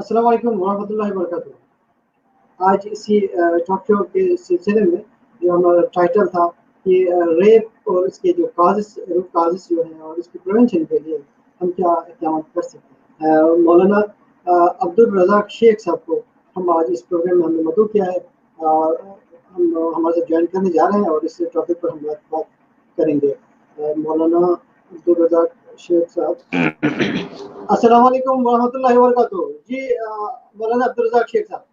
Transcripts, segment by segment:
अस्सलाम वालेकुम वरहमतुल्लाहि वबरकातुहू। आज इसी टॉक शो के सिलसिले में जो हमारा टाइटल था कि रेप और इसके जो रूट काजेस जो हैं और इसके प्रिवेंशन के लिए हम क्या इक़दाम कर सकते हैं। मौलाना अब्दुल रज़ाक शेख साहब को हम आज इस प्रोग्राम में हमने मदऊ किया है और हम हमारे साथ ज्वाइन करने जा रहे हैं और इस टॉपिक पर हम बात करेंगे। मौलाना अब्दुल रज़ाक शेख साहब, अस्सलाम वालेकुम वरहमतुल्लाहि वबरकातुहू। जी मौलाना अब्दुल रज़ाक शेख साहब।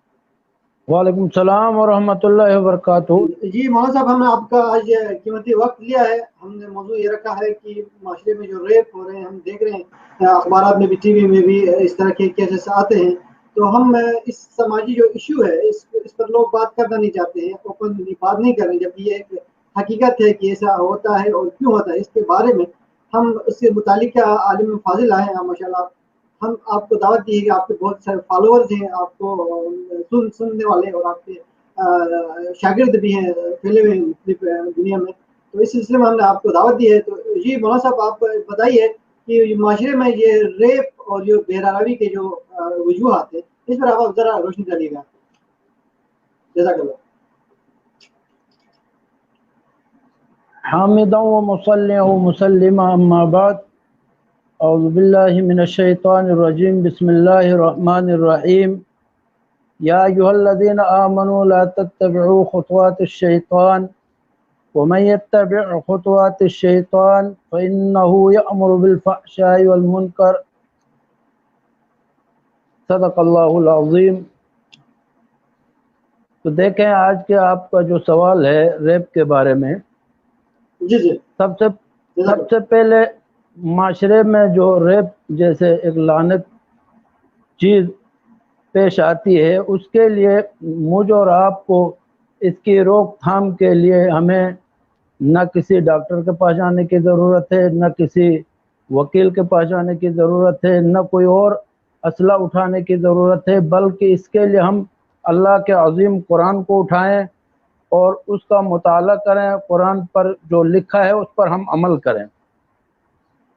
वालेकुम सलाम व रहमतुल्लाहि व बरकातुहू। जी मौलाना साहब, हमने आपका आज कीमती वक्त लिया है। हमने मौजू ये रखा है कि माशरे में जो रेप हो रहे हैं हम देख रहे हैं, अखबार में भी, टीवी में भी इस तरह के केसेस आते हैं। तो हम इस समाजी जो इशू है इस पर लोग बात करना नहीं चाहते हैं, ओपनली बात नहीं कर रहे, जबकि ये एक हकीकत है कि ऐसा होता है और क्यों होता है। इसके बारे में हम इससे मुतालिक आलिम फाजिल आए हैं माशाल्लाह। हम आपको दावत दी है कि आपके बहुत सारे फॉलोअर्स हैं, आपको सुनने वाले, और आपके शागिर्द भी हैं फैले हुए हैं दुनिया में। तो इस सिलसिले में हमने आपको दावत दी है। तो जी मौलाना साहब, आप बताइए कि माशरे में ये रेप और जो बेहरावी के जो वजूहात है, इस पर आप जरा रोशनी डालिएगा। जज़ाकल्लाह। हामिदन व मुसल्लिन व मुसल्लिमा अम्मा बाद, औज़ु बिल्लाहि मिनश शैतानिर रजीम, बिस्मिल्लाहिर रहमानिर रहीम। या अय्युहल्लज़ीना आमनू ला तत्तबिउ खुतवातिश शैतान व मन यत्तबि' खुतवातिश शैतान फइन्नहु यअमुरु बिल फ़हशाइ वल मुनकर। सदक़ल्लाहुल अज़ीम। तो देखें, आज के आपका जो सवाल है रेप के बारे में, जी सबसे पहले माशरे में जो रेप जैसे एक लानत चीज़ पेश आती है, उसके लिए मुझ और आपको इसकी रोकथाम के लिए हमें न किसी डॉक्टर के पास जाने की ज़रूरत है, न किसी वकील के पास जाने की ज़रूरत है, न कोई और असला उठाने की ज़रूरत है, बल्कि इसके लिए हम अल्लाह के अज़ीम कुरान को उठाएं और उसका मुताला करें। कुरान पर जो लिखा है उस पर हम अमल करें।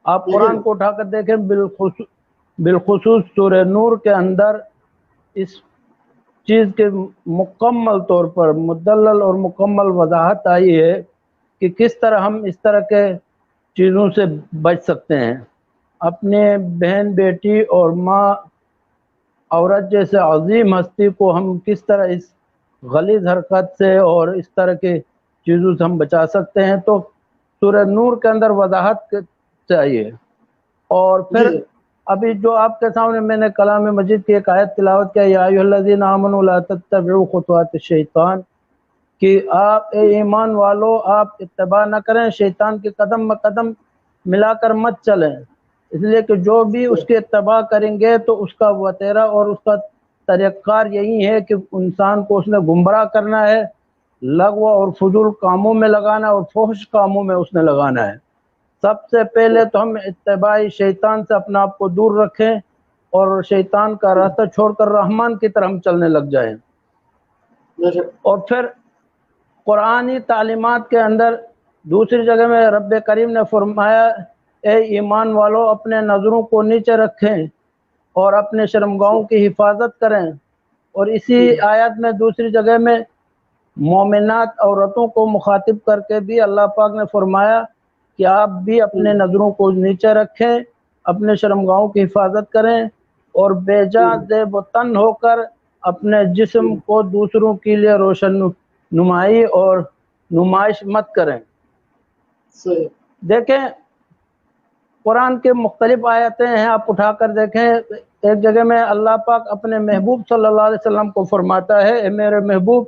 आप कुरान को उठाकर देखें, बिलखुसूस सूरह नूर के अंदर इस चीज़ के मुकम्मल तौर पर मुदल्लल और मुकम्मल वजाहत आई है कि किस तरह हम इस तरह के चीज़ों से बच सकते हैं। अपने बहन, बेटी और माँ, औरत जैसे अजीम हस्ती को हम किस तरह इस गलीज़ हरकत से और इस तरह के चीज़ों से हम बचा सकते हैं। तो सूरह नूर के अंदर वजाहत चाहिए। और फिर अभी जो आपके सामने मैंने कलाम मजीद की एक आयत तिलावत किया, या अय्युहल्लज़ीना आमनू ला तत्तबिउ खुतवातिश शैतान, कि आप ईमान वालो, आप इत्तबा न करें, शैतान के कदम ब कदम मिलाकर मत चलें। इसलिए कि जो भी उसके इत्तबा करेंगे तो उसका वतेरा और उसका तरीक़ार यही है कि इंसान को उसने गुमराह करना है, लग़व और फजूल कामों में लगाना और फहश कामों में उसने लगाना है। सबसे पहले तो हम इत्तबाई शैतान से अपना आप को दूर रखें और शैतान का रास्ता छोड़कर रहमान की तरफ हम चलने लग जाएं। और फिर कुरानी तालीमात के अंदर दूसरी जगह में रब्बे करीम ने फरमाया, ए ईमान वालों, अपने नज़रों को नीचे रखें और अपने शर्मगाहों की हिफाजत करें। और इसी आयत में दूसरी जगह में मोमिनात औरतों को मुखातिब करके भी अल्लाह पाक ने फरमाया कि आप भी अपने नज़रों को नीचे रखें, अपने शर्मगाहों की हिफाजत करें और बेजा ज़ेब तन होकर अपने जिस्म को दूसरों के लिए रोशन नुमाई और नुमाइश मत करें। देखें, कुरान के मुख्तलिफ आयतें हैं, आप उठाकर देखें। एक जगह में अल्लाह पाक अपने महबूब सल्लल्लाहु अलैहि वसल्लम को फरमाता है, ए मेरे महबूब,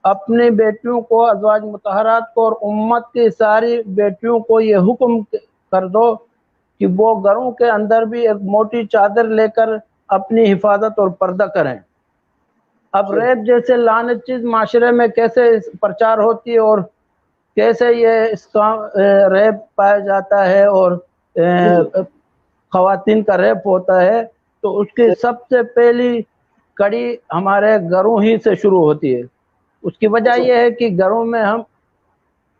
अपनी बेटियों को, अज़वाज मुतहरात को और उम्मत की सारी बेटियों को ये हुक्म कर दो कि वो घरों के अंदर भी एक मोटी चादर लेकर अपनी हिफाजत और पर्दा करें। अब रेप जैसे लानत चीज़ माशरे में कैसे प्रचार होती है और कैसे ये इसका रेप पाया जाता है और ख़वातीन का रेप होता है, तो उसकी सबसे पहली कड़ी हमारे घरों ही से शुरू होती है। उसकी वजह यह है कि घरों में हम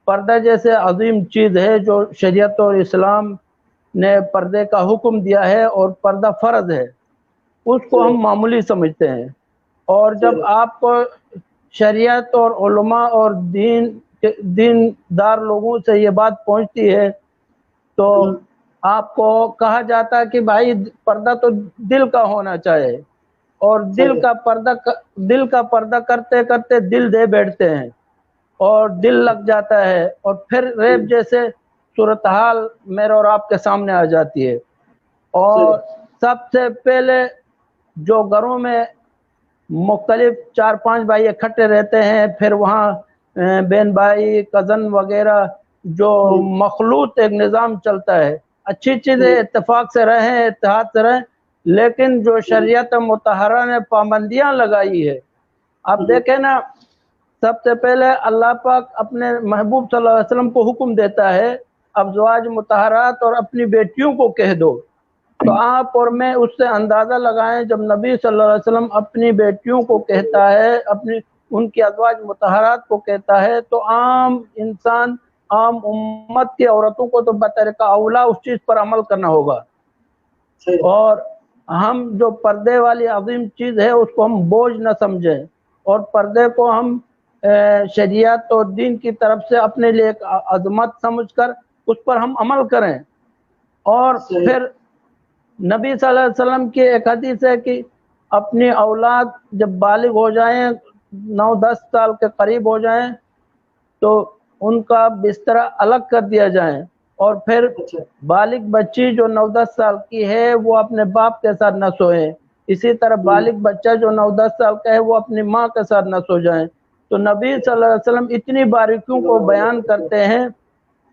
पर्दा जैसे अजीम चीज़ है जो शरीयत और इस्लाम ने पर्दे का हुक्म दिया है और पर्दा फ़र्ज है। उसको हम मामूली समझते हैं। और जब आपको शरीयत और उलमा और दीनदार लोगों से ये बात पहुंचती है तो आपको कहा जाता है कि भाई पर्दा तो दिल का होना चाहिए, और दिल का पर्दा करते करते दिल दे बैठते हैं और दिल लग जाता है, और फिर रेप जैसे सूरत हाल मेरे और आपके सामने आ जाती है। और सबसे पहले जो घरों में मुख्तलिफ 4-5 भाई इकट्ठे रहते हैं, फिर वहाँ बहन भाई कज़न वगैरह जो मखलूत एक निज़ाम चलता है, अच्छी चीज़ें इत्तेफाक से रहें, इत्तेहाद से रहें, लेकिन जो शरीयत मुतहरा ने पाबंदियाँ लगाई है, आप देखें ना, सबसे पहले अल्लाह पाक अपने महबूब सल्लल्लाहु अलैहि वसल्लम को हुक्म देता है अज़वाज मुतहरात और अपनी बेटियों को कह दो। तो आप और मैं उससे अंदाज़ा लगाएं, जब नबी सल्लल्लाहु अलैहि वसल्लम अपनी बेटियों को कहता है, अपनी उनकी अज़वाज मुतहरात को कहता है, तो आम इंसान, आम उम्मत की औरतों को तो बतरीका औला उस चीज़ पर अमल करना होगा। और हम जो पर्दे वाली अजीम चीज़ है उसको हम बोझ न समझें, और पर्दे को हम शरीयत और दीन की तरफ से अपने लिए एक अजमत समझकर उस पर हम अमल करें। और फिर नबी सल्लल्लाहु अलैहि वसल्लम की एक हदीस है कि अपनी औलाद जब बालिग हो जाएं, 9-10 साल के करीब हो जाएं, तो उनका बिस्तरा अलग कर दिया जाए, और फिर बालिग बच्ची जो 9-10 साल की है वो अपने बाप के साथ न सोए। इसी तरह बालिग बच्चा जो 9-10 साल का है वो अपनी माँ के साथ न सो जाए। तो नबी सल्लल्लाहु अलैहि वसल्लम इतनी बारीकियों को बयान करते हैं,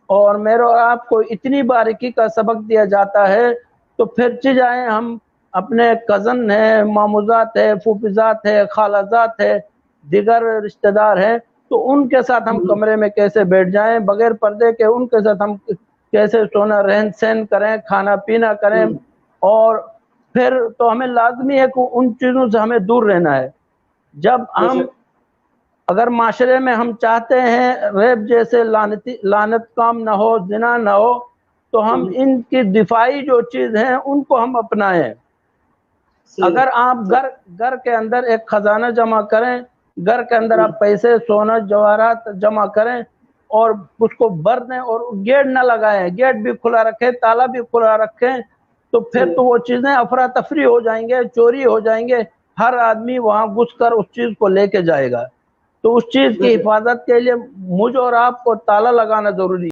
और मेरे और आपको इतनी बारीकी का सबक दिया जाता है, तो फिर जाएं हम अपने कज़न है, मामूजात है, फूफिजात है, खालाजात है, दिगर रिश्तेदार हैं, तो उनके साथ हम कमरे में कैसे बैठ जाएं बगैर पर्दे के, उनके साथ हम कैसे सोना रहन सहन करें, खाना पीना करें। और फिर तो हमें लाजमी है कि उन चीज़ों से हमें दूर रहना है। जब हम अगर माशरे में हम चाहते हैं रेप जैसे लानत काम ना हो, जिना ना हो, तो हम इनकी दिफाई जो चीज़ हैं उनको हम अपनाएं। अगर आप घर के अंदर एक खजाना जमा करें, घर के अंदर आप पैसे, सोना, जवाहरात जमा करें और उसको भर दें और गेट ना लगाएं, गेट भी खुला रखें, ताला भी खुला रखें, तो फिर तो वो चीज़ें अफरा तफरी हो जाएंगे, चोरी हो जाएंगे, हर आदमी वहाँ घुसकर उस चीज़ को लेके जाएगा। तो उस चीज़ की हिफाजत के लिए मुझ और आपको ताला लगाना ज़रूरी है।